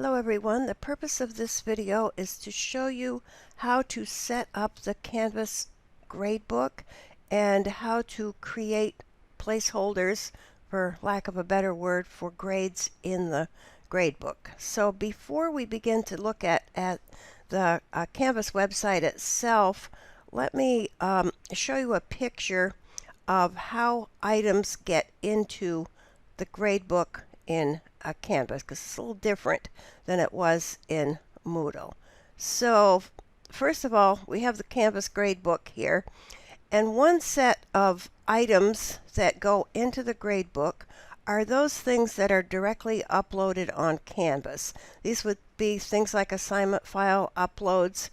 Hello everyone, the purpose of this video is to show you how to set up the Canvas Gradebook and how to create placeholders, for lack of a better word, for grades in the gradebook. So before we begin to look at the Canvas website itself, let me show you a picture of how items get into the gradebook in Canvas, because it's a little different than it was in Moodle. So first of all, we have the Canvas Gradebook here, and one set of items that go into the gradebook are those things that are directly uploaded on Canvas. These would be things like assignment file uploads,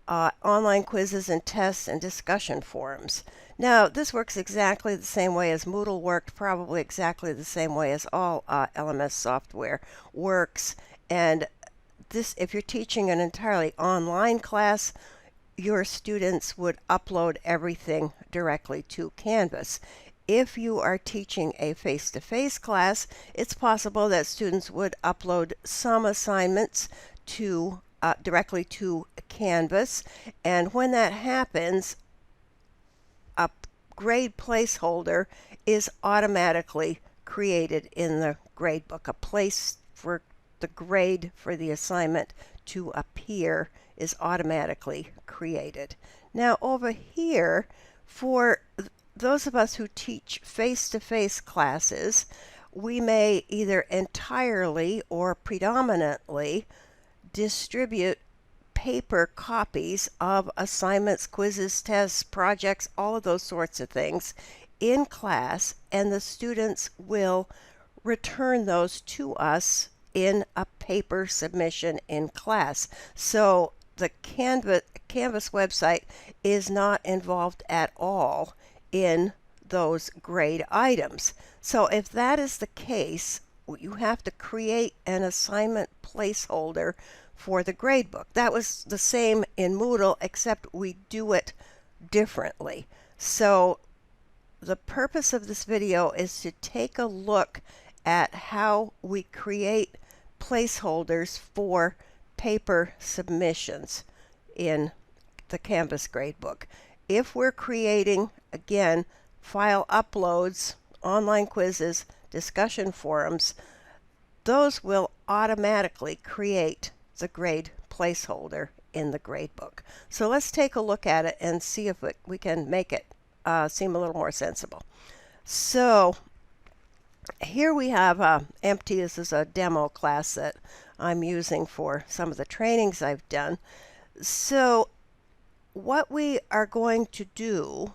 online quizzes and tests, and discussion forums. Now, this works exactly the same way as Moodle worked, probably exactly the same way as all LMS software works. And this, if you're teaching an entirely online class, your students would upload everything directly to Canvas. If you are teaching a face-to-face class, it's possible that students would upload some assignments to directly to Canvas, and when that happens, a grade placeholder is automatically created in the gradebook. A place for the grade for the assignment to appear is automatically created. Now over here, for those of us who teach face-to-face classes, we may either entirely or predominantly distribute paper copies of assignments, quizzes, tests, projects, all of those sorts of things in class, and the students will return those to us in a paper submission in class. So the Canvas website is not involved at all in those grade items. So if that is the case, you have to create an assignment placeholder for the gradebook. That was the same in Moodle, except we do it differently. So the purpose of this video is to take a look at how we create placeholders for paper submissions in the Canvas Gradebook. If we're creating, again, file uploads, online quizzes, discussion forums, those will automatically create the grade placeholder in the gradebook. So let's take a look at it and see if we can make it seem a little more sensible. So here we have empty. This is a demo class that I'm using for some of the trainings I've done. So what we are going to do,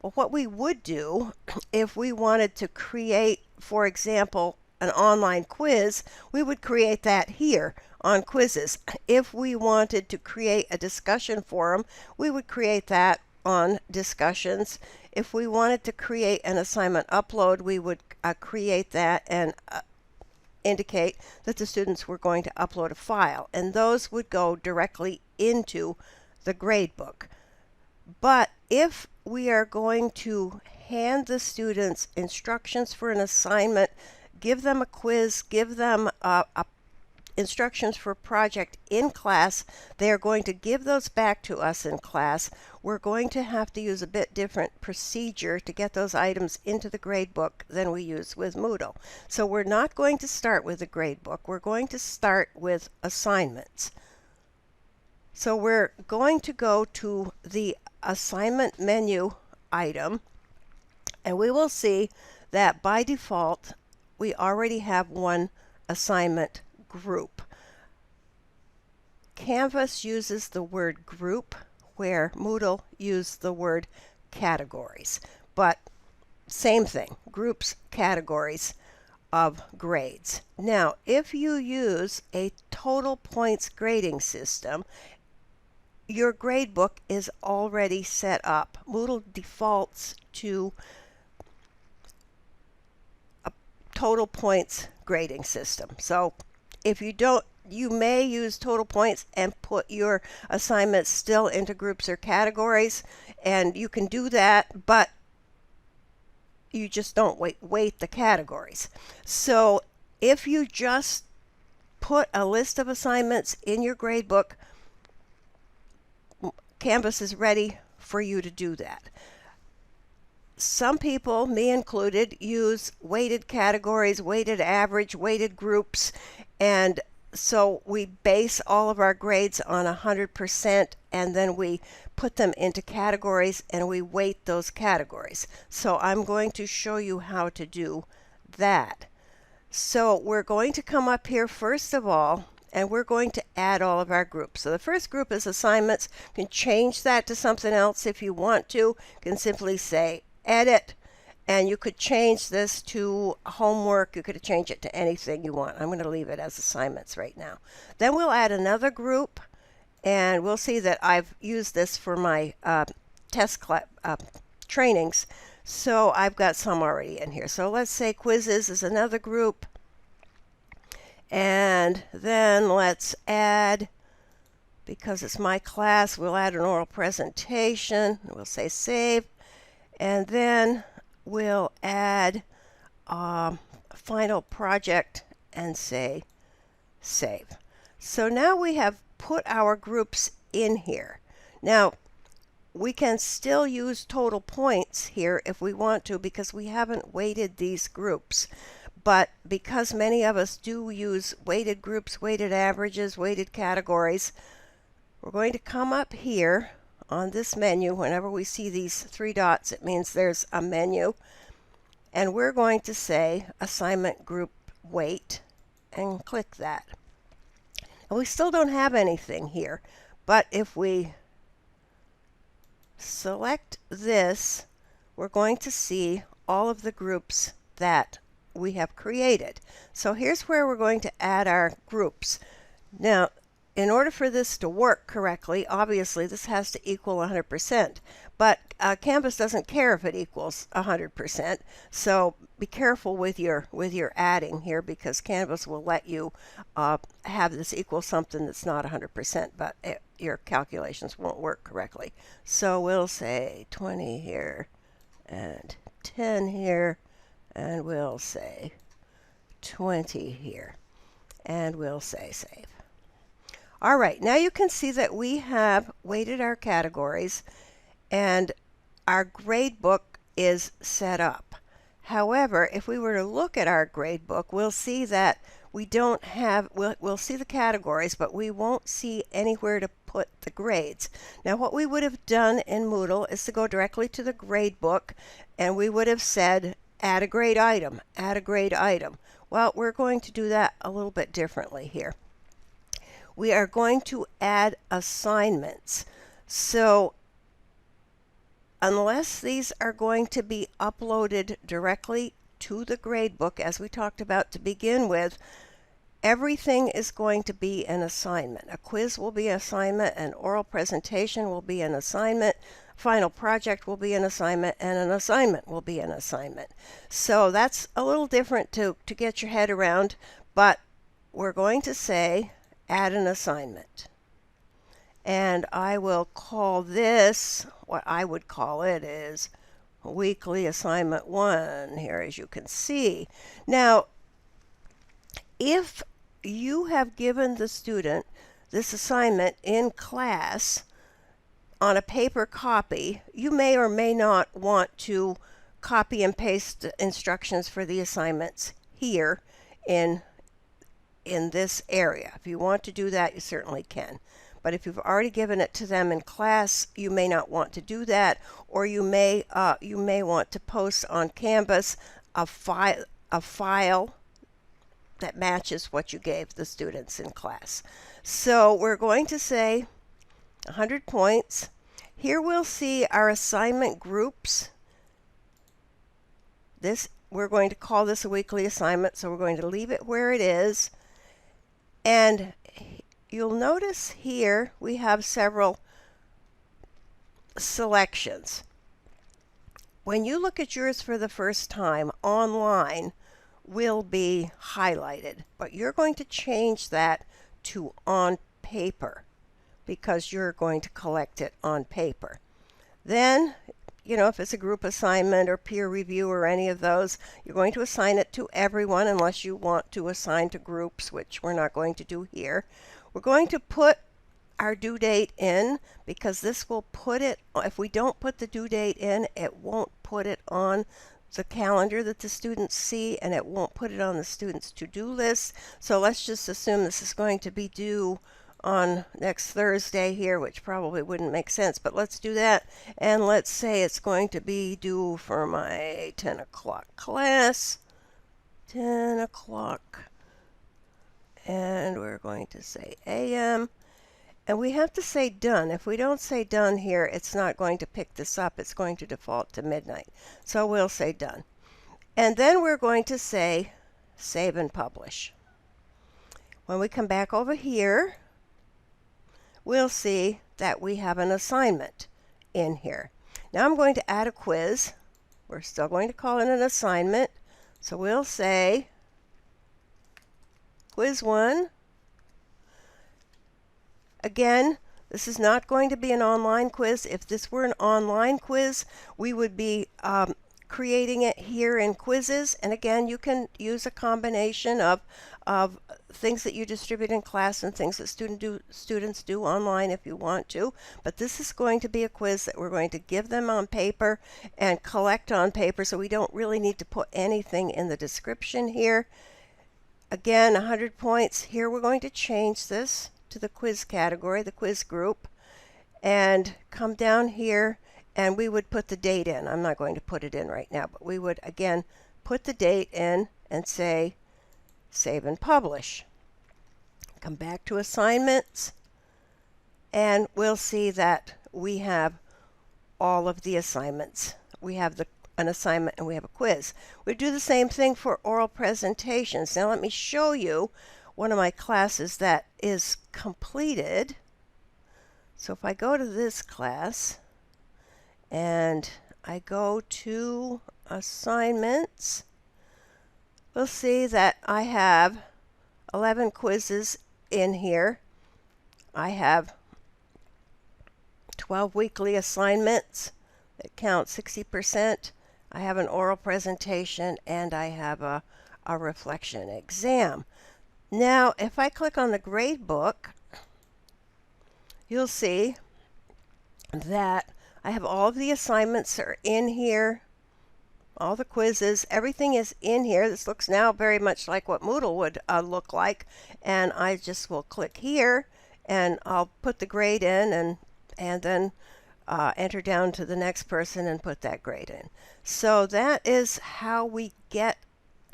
or what we would do if we wanted to create, for example, an online quiz, we would create that here on quizzes. If we wanted to create a discussion forum, we would create that on discussions. If we wanted to create an assignment upload, we would create that and indicate that the students were going to upload a file, and those would go directly into the gradebook. But if we are going to hand the students instructions for an assignment, give them a quiz, give them instructions for a project in class, they are going to give those back to us in class. We're going to have to use a bit different procedure to get those items into the gradebook than we use with Moodle. So we're not going to start with the gradebook. We're going to start with assignments. So we're going to go to the assignment menu item, and we will see that by default we already have one assignment group. Canvas uses the word group where Moodle used the word categories, but same thing, groups, categories of grades. Now, if you use a total points grading system, your gradebook is already set up. Moodle defaults to a total points grading system. So if you don't, you may use total points and put your assignments still into groups or categories, and you can do that, but you just don't weight the categories. So if you just put a list of assignments in your gradebook, Canvas is ready for you to do that. Some people, me included, use weighted categories, weighted average, weighted groups, and so we base all of our grades on 100%, and then we put them into categories and we weight those categories. So I'm going to show you how to do that. So we're going to come up here first of all, and we're going to add all of our groups. So the first group is assignments. You can change that to something else if you want to. You can simply say edit, and you could change this to homework. You could change it to anything you want. I'm going to leave it as assignments right now. Then we'll add another group, and we'll see that I've used this for my test trainings. So I've got some already in here. So let's say quizzes is another group. And then let's add, because it's my class, we'll add an oral presentation. We'll say save. And then we'll add final project and say save. So now we have put our groups in here. Now we can still use total points here if we want to, because we haven't weighted these groups. But because many of us do use weighted groups, weighted averages, weighted categories, we're going to come up here on this menu. Whenever we see these three dots, it means there's a menu. And we're going to say assignment group weight and click that. And we still don't have anything here, but if we select this, we're going to see all of the groups that we have created. So here's where we're going to add our groups. Now, in order for this to work correctly, obviously this has to equal 100%, but Canvas doesn't care if it equals 100%. So be careful with your adding here, because Canvas will let you have this equal something that's not 100%, but your calculations won't work correctly. So we'll say 20 here and 10 here, and we'll say 20 here, and we'll say save. All right, now you can see that we have weighted our categories and our gradebook is set up. However, if we were to look at our gradebook, we'll see that we don't have, we'll see the categories, but we won't see anywhere to put the grades. Now what we would have done in Moodle is to go directly to the gradebook, and we would have said add a grade item, add a grade item. Well, we're going to do that a little bit differently here. We are going to add assignments. So unless these are going to be uploaded directly to the gradebook, as we talked about to begin with, everything is going to be an assignment. A quiz will be an assignment, an oral presentation will be an assignment, final project will be an assignment, and an assignment will be an assignment. So that's a little different to get your head around, but we're going to say add an assignment. And I will call this, what I would call it is weekly assignment 1 here, as you can see. Now, if you have given the student this assignment in class on a paper copy, you may or may not want to copy and paste the instructions for the assignments here in this area. If you want to do that, you certainly can. But if you've already given it to them in class, you may not want to do that, or you may want to post on Canvas a file that matches what you gave the students in class. So we're going to say 100 points. Here we'll see our assignment groups. We're going to call this a weekly assignment, so we're going to leave it where it is. And you'll notice here we have several selections. When you look at yours for the first time, online will be highlighted, but you're going to change that to on paper because you're going to collect it on paper. Then if it's a group assignment or peer review or any of those, you're going to assign it to everyone unless you want to assign to groups, which we're not going to do here. We're going to put our due date in because this will put it, if we don't put the due date in, it won't put it on the calendar that the students see, and it won't put it on the students' to-do list. So let's just assume this is going to be due on next Thursday here, which probably wouldn't make sense, but let's do that. And let's say it's going to be due for my 10 o'clock class. 10 o'clock. And we're going to say AM. And we have to say done. If we don't say done here, it's not going to pick this up. It's going to default to midnight. So we'll say done. And then we're going to say save and publish. When we come back over here, we'll see that we have an assignment in here. Now I'm going to add a quiz. We're still going to call it an assignment. So we'll say quiz 1. Again, this is not going to be an online quiz. If this were an online quiz, we would be creating it here in quizzes. And again, you can use a combination of things that you distribute in class and things that students do online if you want to. But this is going to be a quiz that we're going to give them on paper and collect on paper, so we don't really need to put anything in the description here. Again, 100 points. Here we're going to change this to the quiz category, the quiz group, and come down here and we would put the date in. I'm not going to put it in right now, but we would again put the date in and say save and publish. Come back to assignments and we'll see that we have all of the assignments. We have an assignment and we have a quiz. We do the same thing for oral presentations. Now let me show you one of my classes that is completed. So if I go to this class and I go to assignments, we'll see that I have 11 quizzes in here. I have 12 weekly assignments that count 60%. I have an oral presentation and I have a reflection exam. Now, if I click on the gradebook, you'll see that I have all of the assignments that are in here, all the quizzes, everything is in here. This looks now very much like what Moodle would look like. And I just will click here and I'll put the grade in and then enter down to the next person and put that grade in. So that is how we get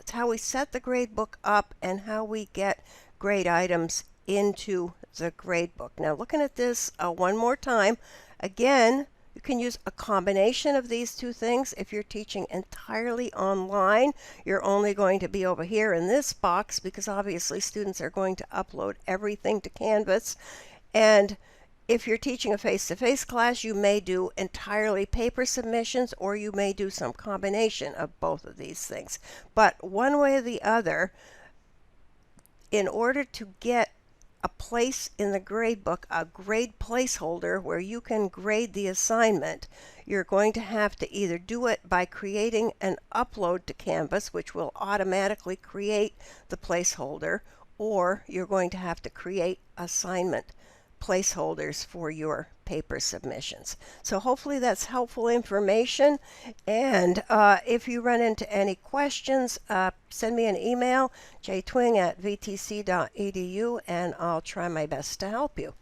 It's how we set the gradebook up and how we get grade items into the gradebook. Now looking at this one more time, again, you can use a combination of these two things. If you're teaching entirely online, you're only going to be over here in this box because obviously students are going to upload everything to Canvas. And if you're teaching a face-to-face class, you may do entirely paper submissions or you may do some combination of both of these things. But one way or the other, in order to get a place in the gradebook, a grade placeholder where you can grade the assignment, you're going to have to either do it by creating an upload to Canvas, which will automatically create the placeholder, or you're going to have to create assignment placeholders for your paper submissions. So hopefully that's helpful information, and if you run into any questions, send me an email, jtwing@vtc.edu, and I'll try my best to help you.